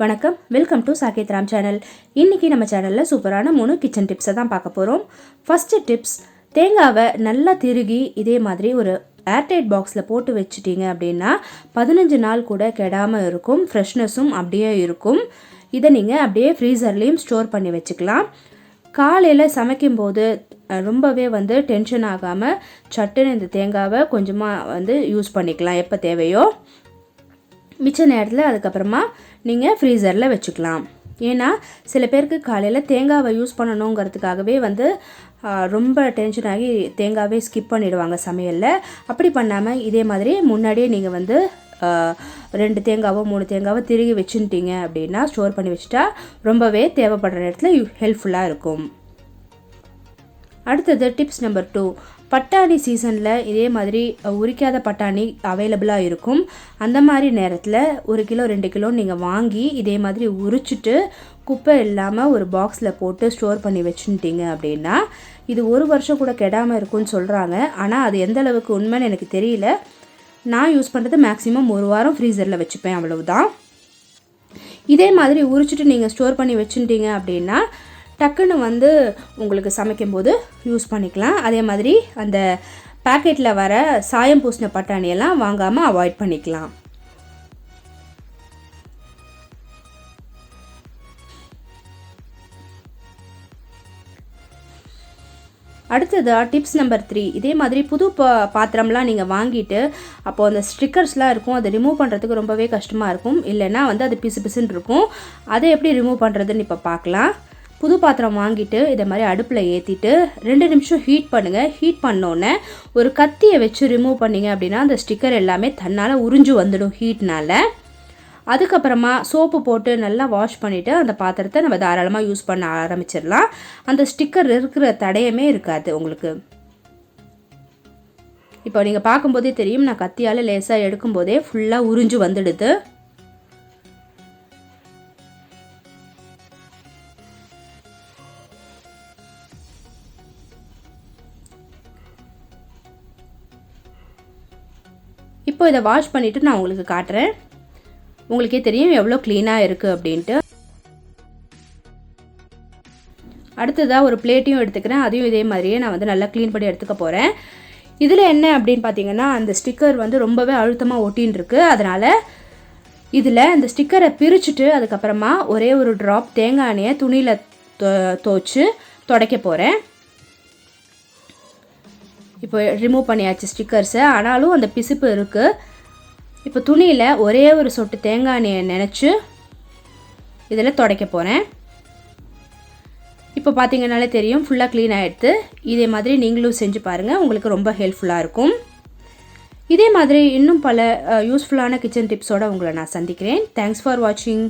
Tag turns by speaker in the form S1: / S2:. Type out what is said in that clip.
S1: வணக்கம், welcome to Saketh Ram channel. இன்றைக்கி நம்ம சேனலில் சூப்பரான 3 கிச்சன் டிப்ஸை தான் பார்க்க போகிறோம். ஃபஸ்ட்டு டிப்ஸ், தேங்காவை நல்லா திருகி இதே மாதிரி ஒரு ஏர்டைட் பாக்ஸில் போட்டு வச்சுட்டிங்க அப்படின்னா 15 நாள் கூட கெடாமல் இருக்கும், ஃப்ரெஷ்னஸும் அப்படியே இருக்கும். இதை நீங்கள் அப்படியே ஃப்ரீசர்லேயும் ஸ்டோர் பண்ணி வச்சுக்கலாம். காலையில் சமைக்கும்போது ரொம்பவே டென்ஷன் ஆகாமல் சட்டுன்னு இந்த தேங்காவை கொஞ்சமாக யூஸ் பண்ணிக்கலாம் எப்போ தேவையோ. மிச்ச நேரத்தில் அதுக்கப்புறமா நீங்கள் ஃப்ரீசரில் வச்சுக்கலாம். ஏன்னா சில பேருக்கு காலையில் தேங்காவை யூஸ் பண்ணணுங்கிறதுக்காகவே ரொம்ப டென்ஷன் ஆகி தேங்காவே ஸ்கிப் பண்ணிடுவாங்க சமையலில். அப்படி பண்ணாமல் இதே மாதிரி முன்னாடியே நீங்கள் 2 தேங்காவோ 3 தேங்காவோ திருகி வச்சுட்டிங்க அப்படின்னா ஸ்டோர் பண்ணி வச்சுட்டா ரொம்பவே தேவைப்படுற நேரத்தில் ஹெல்ப்ஃபுல்லாக இருக்கும். அடுத்தது டிப்ஸ் நம்பர் 2, பட்டாணி சீசனில் இதே மாதிரி உரிக்காத பட்டாணி அவைலபிளாக இருக்கும். அந்த மாதிரி நேரத்தில் 1 கிலோ 2 கிலோ நீங்கள் வாங்கி இதே மாதிரி உரிச்சிட்டு குப்பை இல்லாமல் ஒரு பாக்ஸில் போட்டு ஸ்டோர் பண்ணி வச்சுட்டிங்க அப்படின்னா இது 1 வருஷம் கூட கெடாமல் இருக்கும்னு சொல்கிறாங்க. ஆனால் அது எந்த அளவுக்கு உண்மைன்னு எனக்கு தெரியல. நான் யூஸ் பண்ணுறது மேக்ஸிமம் 1 வாரம் ஃப்ரீசரில் வச்சுப்பேன், அவ்வளவுதான். இதே மாதிரி உரிச்சிட்டு நீங்கள் ஸ்டோர் பண்ணி வச்சுட்டிங்க அப்படின்னா டக்குன்னு உங்களுக்கு சமைக்கும்போது யூஸ் பண்ணிக்கலாம். அதே மாதிரி அந்த பேக்கெட்டில் வர சாயம் பூசின பட்டாணியெல்லாம் வாங்காமல் அவாய்ட் பண்ணிக்கலாம். அடுத்தது டிப்ஸ் நம்பர் 3, இதே மாதிரி புது பாத்திரம்லாம் நீங்கள் வாங்கிட்டு அப்போது அந்த ஸ்டிக்கர்ஸ்லாம் இருக்கும், அதை ரிமூவ் பண்ணுறதுக்கு ரொம்பவே கஷ்டமாக இருக்கும். இல்லைன்னா அது பிசு பிசுன்னு இருக்கும். அதை எப்படி ரிமூவ் பண்ணுறதுன்னு இப்போ பார்க்கலாம். புது பாத்திரம் வாங்கிட்டு இதை மாதிரி அடுப்பில் ஏற்றிட்டு 2 நிமிஷம் ஹீட் பண்ணுங்கள். ஹீட் பண்ணோன்னே ஒரு கத்தியை வச்சு ரிமூவ் பண்ணிங்க அப்படின்னா அந்த ஸ்டிக்கர் எல்லாமே தன்னால் உறிஞ்சு வந்துடும் ஹீட்னால். அதுக்கப்புறமா சோப்பு போட்டு நல்லா வாஷ் பண்ணிவிட்டு அந்த பாத்திரத்தை நம்ம தாராளமாக யூஸ் பண்ண ஆரம்பிச்சிடலாம். அந்த ஸ்டிக்கர் இருக்கிற தடையமே இருக்காது உங்களுக்கு. இப்போ நீங்கள் பார்க்கும்போதே தெரியும், நான் கத்தியால் லேசாக எடுக்கும்போதே ஃபுல்லாக உறிஞ்சு வந்துடுது. இப்போ இதை வாஷ் பண்ணிவிட்டு நான் உங்களுக்கு காட்டுறேன். உங்களுக்கே தெரியும் எவ்வளோ க்ளீனாக இருக்குது அப்படின்ட்டு. அடுத்ததாக ஒரு பிளேட்டையும் எடுத்துக்கிறேன். அதையும் இதே மாதிரியே நான் நல்லா க்ளீன் பண்ணி எடுத்துக்க போகிறேன். இதில் என்ன அப்படின்னு பார்த்தீங்கன்னா, அந்த ஸ்டிக்கர் ரொம்பவே அழுத்தமாக ஒட்டின்னு இருக்குது. அதனால் இதில் அந்த ஸ்டிக்கரை பிரிச்சுட்டு அதுக்கப்புறமா ஒரே ஒரு ட்ராப் தேங்காய் எண்ணெயை துணியில் துவைச்சு துடைக்க போகிறேன். இப்போ ரிமூவ் பண்ணியாச்சு ஸ்டிக்கர்ஸை, ஆனாலும் அந்த பிசுப்பு இருக்குது. இப்போ துணியில் ஒரே ஒரு சொட்டு தேங்காய் எண்ணெயை நினச்சி இதில் துடைக்க போகிறேன். இப்போ பார்த்தீங்கன்னாலே தெரியும் ஃபுல்லாக க்ளீன் ஆகிடுது. இதே மாதிரி நீங்களும் செஞ்சு பாருங்கள், உங்களுக்கு ரொம்ப ஹெல்ப்ஃபுல்லாக இருக்கும். இதே மாதிரி இன்னும் பல யூஸ்ஃபுல்லான கிச்சன் டிப்ஸோடு உங்களை நான் சந்திக்கிறேன். தேங்க்ஸ் ஃபார் வாட்சிங்.